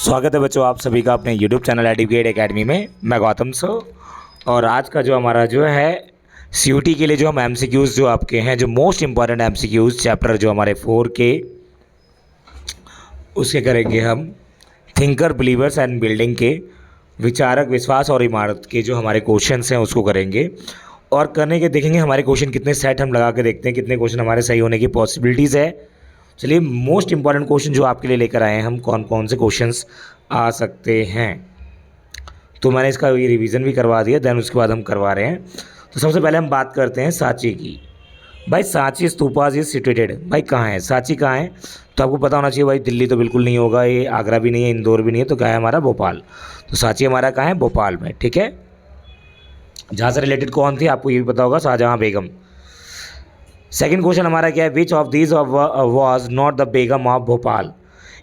स्वागत है बच्चों आप सभी का अपने YouTube चैनल एडुकेट एकेडमी में। मैं गौतम सर और आज का जो हमारा जो है CUT के लिए जो हम MCQs जो आपके हैं जो मोस्ट इंपॉर्टेंट MCQs चैप्टर जो हमारे 4 के उसके करेंगे हम थिंकर बिलीवर्स एंड बिल्डिंग के विचारक विश्वास और इमारत के जो हमारे क्वेश्चंस हैं उसको करेंगे और करने के देखेंगे हमारे क्वेश्चन कितने सेट हम लगा के देखते हैं कितने क्वेश्चन हमारे सही होने की पॉसिबिलिटीज़ है। चलिए मोस्ट इंपॉर्टेंट क्वेश्चन जो आपके लिए लेकर आए हैं हम कौन कौन से क्वेश्चंस आ सकते हैं। तो मैंने इसका ये रिवीजन भी करवा दिया देन उसके बाद हम करवा रहे हैं। तो सबसे पहले हम बात करते हैं सांची की। भाई सांची स्तूपाज इज सिचुएटेड, भाई कहाँ है सांची कहाँ है? तो आपको पता होना चाहिए भाई दिल्ली तो बिल्कुल नहीं होगा, ये आगरा भी नहीं है, इंदौर भी नहीं है, तो क्या है हमारा भोपाल। तो सांची हमारा कहाँ है? भोपाल में, ठीक है। जहाँ से रिलेटेड कौन थी आपको ये भी पता होगा, शाहजहाँ बेगम। सेकंड क्वेश्चन हमारा क्या है? विच of these was not the Begum of Bhopal,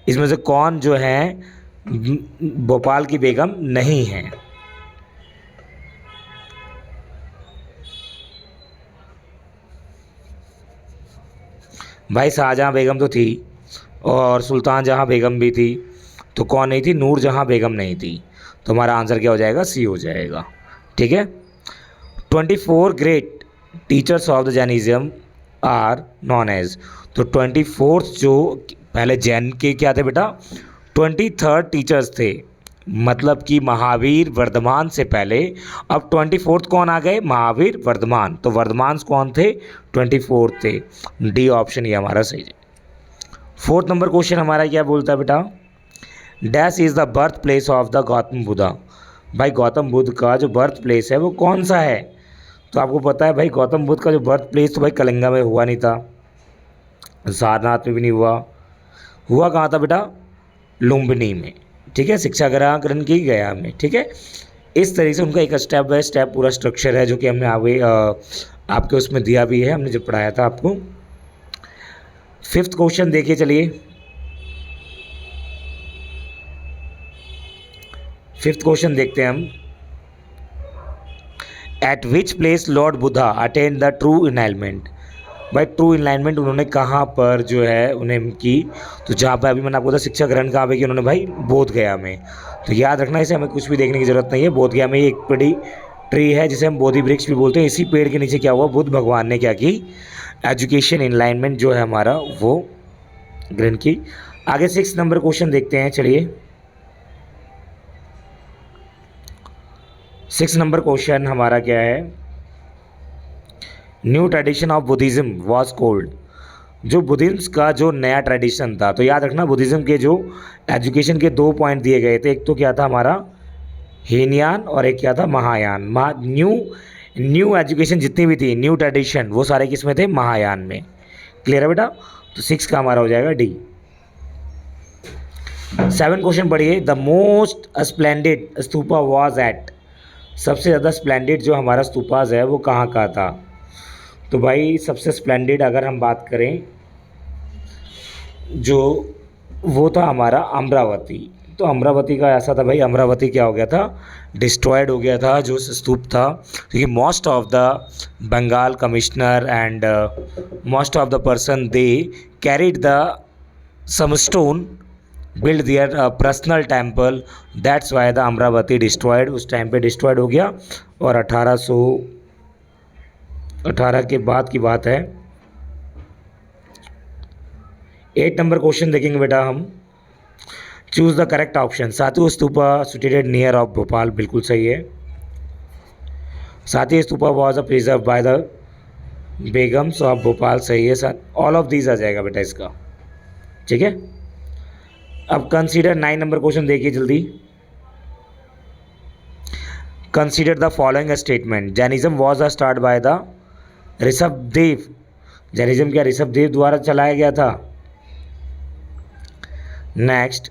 इसमें से कौन जो है भोपाल की बेगम नहीं है? भाई शाहजहाँ बेगम तो थी और सुल्तान जहाँ बेगम भी थी, तो कौन नहीं थी? नूर जहाँ बेगम नहीं थी। तो हमारा आंसर क्या हो जाएगा? सी हो जाएगा, ठीक है। 24 great teachers of the Jainism are known as, तो 24th जो पहले जैन के क्या थे बेटा? 23rd टीचर्स थे, मतलब कि महावीर वर्धमान से पहले। अब 24th कौन आ गए? महावीर वर्धमान। तो वर्धमान कौन थे? 24th थे। डी ऑप्शन ये हमारा सही है। 4th नंबर क्वेश्चन हमारा क्या बोलता है बेटा? Dash is the birth place of the Gautam Buddha, भाई गौतम बुद्ध का जो बर्थ प्लेस है वो कौन सा है? तो आपको पता है भाई गौतम बुद्ध का जो बर्थ प्लेस तो भाई कलिंगा में हुआ नहीं था, सारनाथ में भी नहीं हुआ, हुआ कहाँ था बेटा? लुम्बिनी में, ठीक है। शिक्षा ग्रहण की गया में, ठीक है। इस तरीके से उनका एक स्टेप बाय स्टेप पूरा स्ट्रक्चर है जो कि हमने आगे आपके उसमें दिया भी है, हमने जो पढ़ाया था आपको। 5th क्वेश्चन देखिए, चलिए 5th क्वेश्चन देखते हैं हम। At which place Lord Buddha attend the true enlightenment, भाई ट्रू इनलाइनमेंट उन्होंने कहाँ पर जो है उन्हें की? तो जहाँ पर अभी मैंने आपको बताया शिक्षा ग्रहण कहाँ पे की उन्होंने? भाई बोध गया में। तो याद रखना, इसे हमें कुछ भी देखने की ज़रूरत नहीं है। बोध गया में एक बड़ी ट्री है जिसे हम बोधि वृक्ष भी बोलते हैं। इसी पेड़ के नीचे क्या हुआ? बुद्ध भगवान ने क्या की? एजुकेशन इनलाइनमेंट जो है हमारा वो ग्रहण की। आगे 6 नंबर क्वेश्चन देखते हैं, चलिए 6 नंबर क्वेश्चन हमारा क्या है? New tradition of Buddhism was cold, जो बुद्धिज़्म का जो नया ट्रेडिशन था। तो याद रखना बुद्धिज़्म के जो एजुकेशन के 2 पॉइंट दिए गए थे, एक तो क्या था हमारा हीनयान और एक क्या था? महायान। न्यू एजुकेशन जितनी भी थी, न्यू ट्रेडिशन, वो सारे किस में थे? महायान में। क्लियर है बेटा? तो 6 का हमारा हो जाएगा डी। 7 क्वेश्चन पढ़िए। The most splendid stupa was at, सबसे ज़्यादा स्प्लेंडेड जो हमारा स्तूपाज है वो कहाँ का था? तो भाई सबसे स्प्लेंडेड अगर हम बात करें जो वो था हमारा अमरावती। तो अमरावती का ऐसा था भाई, अमरावती क्या हो गया था? डिस्ट्रॉयड हो गया था जो स्तूप था, क्योंकि most of the Bengal commissioner and most of the person they carried the some stone build their personal temple, that's why the Amaravati destroyed. उस टाइम पे डिस्ट्रॉयड हो गया और 1818 के बाद की बात है। 8 नंबर क्वेश्चन देखेंगे बेटा हम। Choose the correct option. सातु stupa situated near of Bhopal, बिल्कुल सही है। सातु stupa was a preserve by the Begums of Bhopal, सही है सर। ऑल ऑफ दीज आ जाएगा बेटा इसका, ठीक है। अब कंसीडर 9 नंबर क्वेश्चन देखिए जल्दी। Consider the following statement. Jainism was start by the Rishabhdev, Jainism क्या ऋषभदेव द्वारा चलाया गया था? नेक्स्ट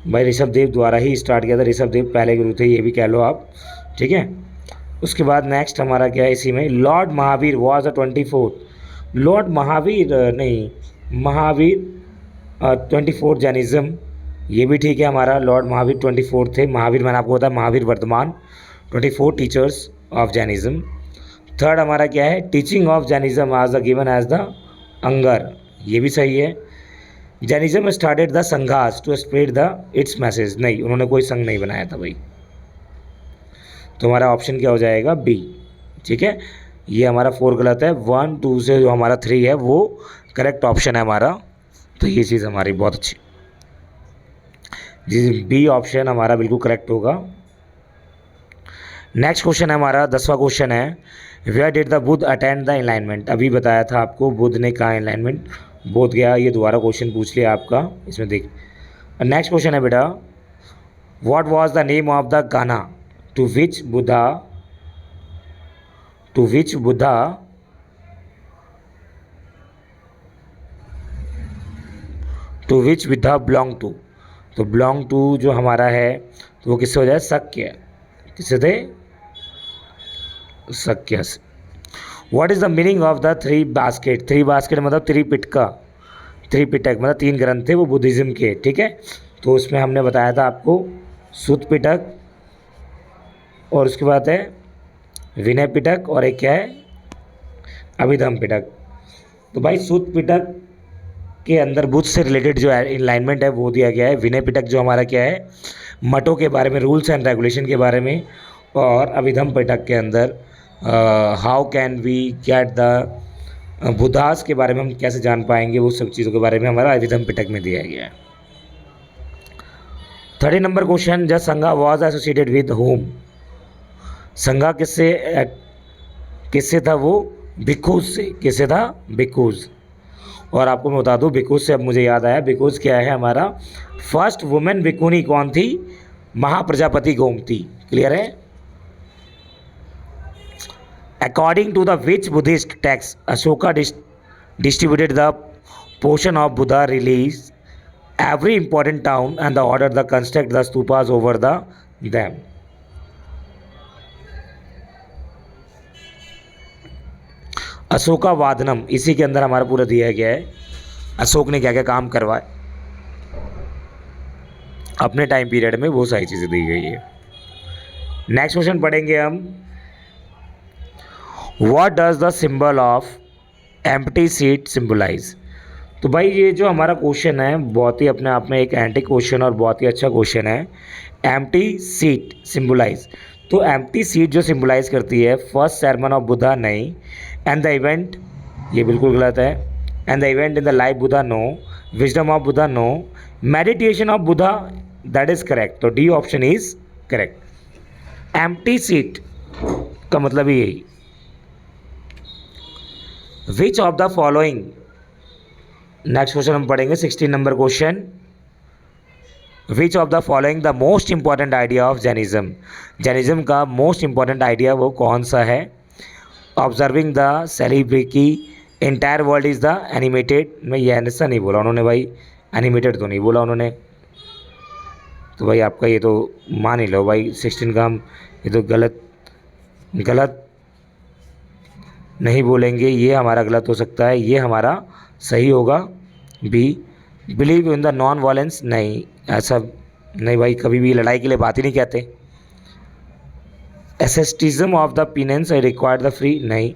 भाई ऋषभदेव द्वारा ही स्टार्ट किया था, ऋषभदेव पहले गुरु थे, ये भी कह लो आप, ठीक है। उसके बाद नेक्स्ट हमारा क्या है इसी में? Lord Mahavir was the 24th, Lord Mahavir नहीं, महावीर 24th जैनिज्म, ये भी ठीक है हमारा। लॉर्ड महावीर 24th थे। महावीर मैंने आपको बताया Mahavir Vardhaman 24 teachers of Jainism. Third हमारा क्या है? टीचिंग ऑफ जैनिज्म आज द गिवन एज द अंगर, ये भी सही है। Jainism started the Sanghas to spread the its message, नहीं उन्होंने कोई संघ नहीं बनाया था भाई। तो हमारा ऑप्शन क्या हो जाएगा, बी। ठीक है, ये हमारा 4 गलत है, 1 2 से जो हमारा 3 है वो करेक्ट ऑप्शन है हमारा। तो ये चीज़ हमारी बहुत अच्छी, जी बी ऑप्शन हमारा बिल्कुल करेक्ट होगा। नेक्स्ट क्वेश्चन है हमारा 10वां क्वेश्चन है, where did the Buddha attend the enlightenment. अभी बताया था आपको बुद्ध ने कहा एनलाइनमेंट बोध गया, ये दोबारा क्वेश्चन पूछ लिया आपका इसमें देख। नेक्स्ट क्वेश्चन है बेटा, what was the name of the gana to which Buddha belong to. तो बिलोंग टू जो हमारा है तो वो किससे हो जाए, शक्य, किससे थे, शक्य से। What is the meaning of the 3 basket. 3 basket मतलब त्रिपिटक मतलब 3 ग्रंथ थे वो बुद्धिज़्म के। ठीक है, तो उसमें हमने बताया था आपको सुत्त पिटक, और उसके बाद है विनय पिटक, और एक क्या है, अभिधम पिटक। तो भाई सुत्त पिटक के अंदर बुद्ध से रिलेटेड जो एनलाइनमेंट है वो दिया गया है। विनय पिटक जो हमारा क्या है, मठों के बारे में, रूल्स एंड रेगुलेशन के बारे में, और अभिधम पिटक के अंदर how can we get the Buddhas के बारे में हम कैसे जान पाएंगे, वो सब चीज़ों के बारे में हमारा अभिधम पिटक में दिया गया है। 30 नंबर क्वेश्चन, द संघा वॉज एसोसिएटेड विद होम। संघा किससे था, वो भिक्खुज से। किससे था, भिक्खुज। और आपको मैं बता दूं भिक्खुज से अब मुझे याद आया, भिक्खुज क्या है हमारा, फर्स्ट वुमेन भिक्खुनी कौन थी, महाप्रजापति गोमती। क्लियर है। According to the which Buddhist text Ashoka distributed the portion of Buddha released every important town and the order the construct the stupas over them. Ashoka वादनम, इसी के अंदर हमारा पूरा दिया गया है अशोक ने क्या क्या काम करवाए अपने टाइम पीरियड में, वो सारी चीज़ें दी गई है। नेक्स्ट क्वेश्चन पढ़ेंगे हम, what does the symbol of empty seat symbolize. तो भाई ये जो हमारा क्वेश्चन है बहुत ही अपने आप में एक एंटी क्वेश्चन और बहुत ही अच्छा क्वेश्चन है। एम्प्टी सीट सिम्बलाइज, तो एम्प्टी सीट जो सिम्बलाइज करती है फर्स्ट sermon ऑफ बुद्धा नहीं, एंड द इवेंट, ये बिल्कुल गलत है, and the event in the life Buddha no, wisdom of Buddha no, meditation of Buddha that is correct. तो D option is correct. Empty seat का मतलब ही यही। Which of the following, next question हम पढ़ेंगे 16 number question, which of the following the most important idea of Jainism. Jainism का most important idea वो कौन सा है, observing the celebrity, entire world is the animated. मैं ये ऐसा नहीं बोला उन्होंने भाई, एनिमेटेड तो नहीं बोला उन्होंने, तो भाई आपका ये तो मान ही लो भाई 16 का हम ये तो गलत नहीं बोलेंगे, ये हमारा गलत हो सकता है, ये हमारा सही होगा B. Believe in the non violence, नहीं ऐसा नहीं भाई, कभी भी लड़ाई के लिए बात ही नहीं कहते। Asceticism of the penance I required the free, नहीं।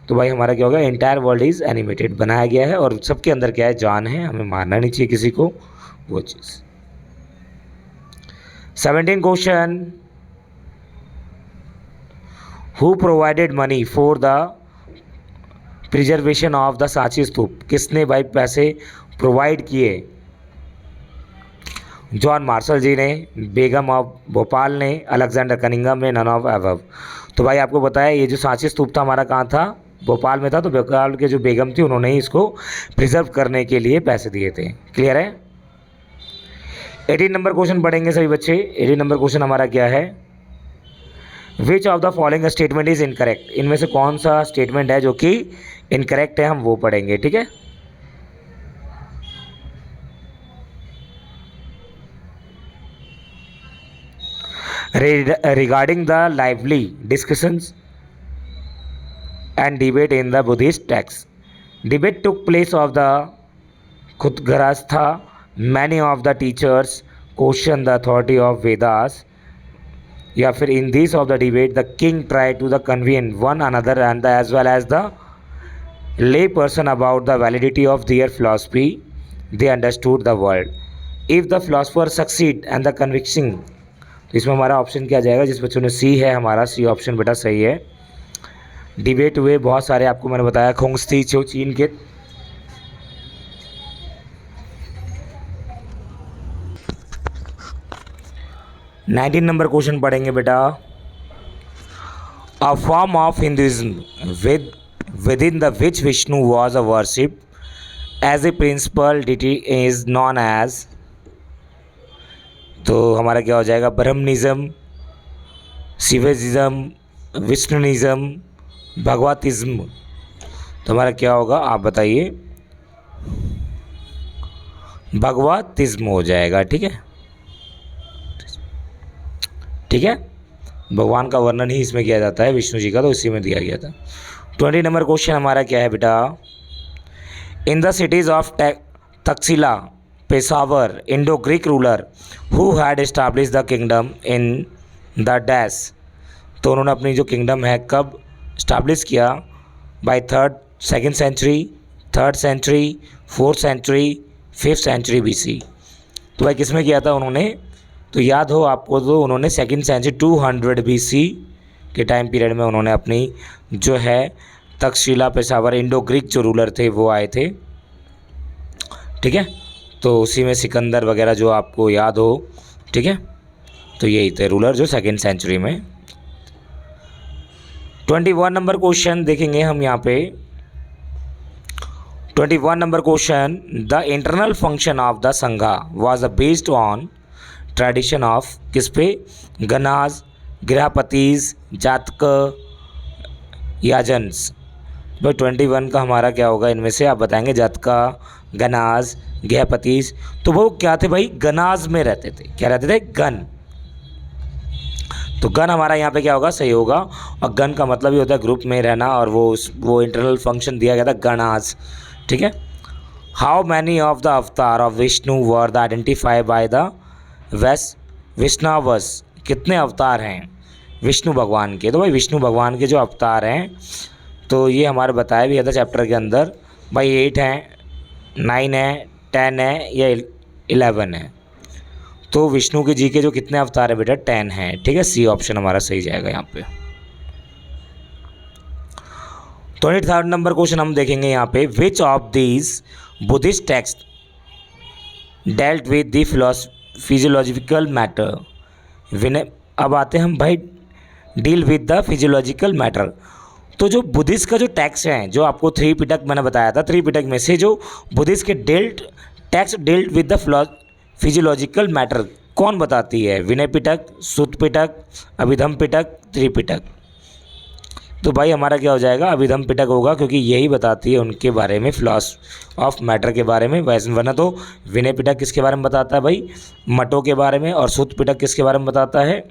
तो भाई हमारा क्या होगा, एंटायर वर्ल्ड इज एनिमेटेड, बनाया गया है और सबके अंदर क्या है, जान है, हमें मारना नहीं चाहिए किसी को, वो चीज़। 17 question, who provided money for the preservation of the Sanchi stupa. किसने भाई पैसे प्रोवाइड किए, जॉन मार्शल जी ने, बेगम ऑफ भोपाल ने, अलेक्जेंडर कनिंगम ने, नन ऑफ अबव। तो भाई आपको बताया ये जो सांची स्तूप था हमारा कहाँ था, भोपाल में था। तो भोपाल के जो बेगम थी उन्होंने ही इसको प्रिजर्व करने के लिए पैसे दिए थे। क्लियर है। 18 नंबर क्वेश्चन पढ़ेंगे सभी बच्चे। 18 नंबर क्वेश्चन हमारा क्या है, विच of the following statement is incorrect. इनमें से कौन सा स्टेटमेंट है जो कि इनकरेक्ट है, हम वो पढ़ेंगे। ठीक है। Regarding the lively discussions and debate in the Buddhist texts, debate took place of the Kutgarastha. Many of the teachers questioned the authority of Vedas. या फिर in this of the debate, the king tried to the convince one another and as well as the lay person about the validity of their philosophy. They understood the world. If the philosopher succeed and the convincing, तो इसमें हमारा option क्या जाएगा, जिस बच्चों ने सी है, हमारा सी ऑप्शन बेटा सही है। डिबेट हुए बहुत सारे, आपको मैंने बताया, खोंगस्ती जो चीन के 19 नंबर क्वेश्चन पढ़ेंगे बेटा। A form of Hinduism within the which Vishnu was a worshipped as a principal deity is known as, तो हमारा क्या हो जाएगा, ब्रह्मनिज्म, शिविज्म, विष्णुनिज्म, भगवतिज्म। तो हमारा क्या होगा, आप बताइए, भगवतिज्म हो जाएगा। ठीक है, ठीक है, भगवान का वर्णन ही इसमें किया जाता है, विष्णु जी का, तो इसी में दिया गया था। 20 नंबर क्वेश्चन हमारा क्या है बेटा। In the cities of Taxila, Peshawar, Indo Greek ruler who had establish the kingdom in the dash, तो उन्होंने अपनी जो किंगडम है कब इस्टाब्लिश किया, by second century, third century, fourth century, fifth century BC। तो भाई किस में किया था उन्होंने, तो याद हो आपको, तो उन्होंने सेकेंड सेंचुरी 200 BC के टाइम पीरियड में उन्होंने अपनी जो है तक्षशिला, पेशावर, इंडो ग्रीक जो रूलर थे वो आए थे। ठीक है, तो उसी में सिकंदर वगैरह जो आपको याद हो। ठीक है, तो यही थे रूलर जो सेकेंड सेंचुरी में। 21 नंबर क्वेश्चन देखेंगे हम यहाँ पे। 21 number question, the internal function of the sangha was based on tradition of किस पे, गणाज, गृहपतिज, जातक, याजन्स। भाई 21 का हमारा क्या होगा, इनमें से आप बताएंगे, जातका, गणाज, गृहपतिज। तो वो क्या थे भाई, गणाज में रहते थे। क्या रहते थे, गण। तो गण हमारा यहाँ पे क्या होगा, सही होगा। और गण का मतलब ही होता है ग्रुप में रहना, और वो इंटरनल फंक्शन दिया गया था गणाज। ठीक है, how many of the avatar of Vishnu were the identify by the Vaishnavas, कितने अवतार हैं विष्णु भगवान के। तो भाई विष्णु भगवान के जो अवतार हैं, तो ये हमारे बताया भी था चैप्टर के अंदर। भाई 8 हैं, 9 है, 10 है, या 11 है। तो विष्णु के जी के जो कितने अवतार है बेटा, 10 हैं। ठीक है, सी ऑप्शन हमारा सही जाएगा यहाँ पे। 23rd नंबर क्वेश्चन हम देखेंगे यहाँ पे। Which of these Buddhist text dealt with the physiological matter, Vinaya. अब आते हैं हम भाई deal with the physiological matter. तो जो बुद्धिस्ट का जो टैक्स है, जो आपको 3 पिटक मैंने बताया था, 3 पिटक में से जो बुद्धिस्ट के tax dealt with the physiological matter कौन बताती है, विनय पिटक, सुत पिटक, अभिधम पिटक, त्रिपिटक। तो भाई हमारा क्या हो जाएगा, अभिधम पिटक होगा, क्योंकि यही बताती है उनके बारे में, फिलॉसफी ऑफ मैटर के बारे में। वैसे वरना तो विनय पिटक किसके बारे में बताता है भाई, मठों के बारे में, और सुत पिटक किसके बारे में बताता है,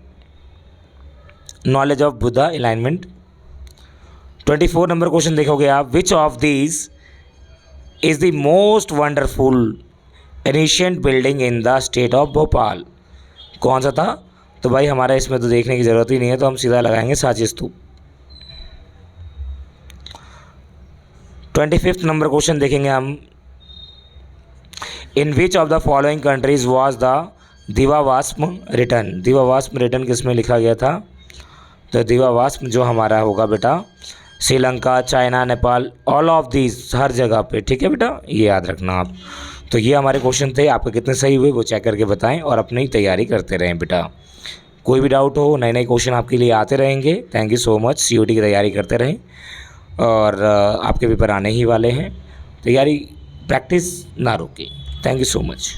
knowledge of Buddha alignment. 24 number question देखोगे आप। विच of these is the most wonderful ancient building in the state of Bhopal, कौन सा था। तो भाई हमारा इसमें तो देखने की ज़रूरत ही नहीं है, तो हम सीधा लगाएंगे सांची स्तूप। 25th नंबर क्वेश्चन देखेंगे हम। In which of the following countries was the Dipavamsa written, Dipavamsa written किस में लिखा गया था। तो दिवावास्म जो हमारा होगा बेटा, Sri Lanka, China, Nepal, all of these, हर जगह पे। ठीक है बेटा, ये याद रखना आप। तो ये हमारे क्वेश्चन थे, आपके कितने सही हुए वो चेक करके बताएं, और अपनी तैयारी करते रहें बेटा। कोई भी डाउट हो, नए नए क्वेश्चन आपके लिए आते रहेंगे। Thank you so much. COT की तैयारी करते रहें, और आपके पेपर आने ही वाले हैं, तैयारी प्रैक्टिस ना रोकें। Thank you so much.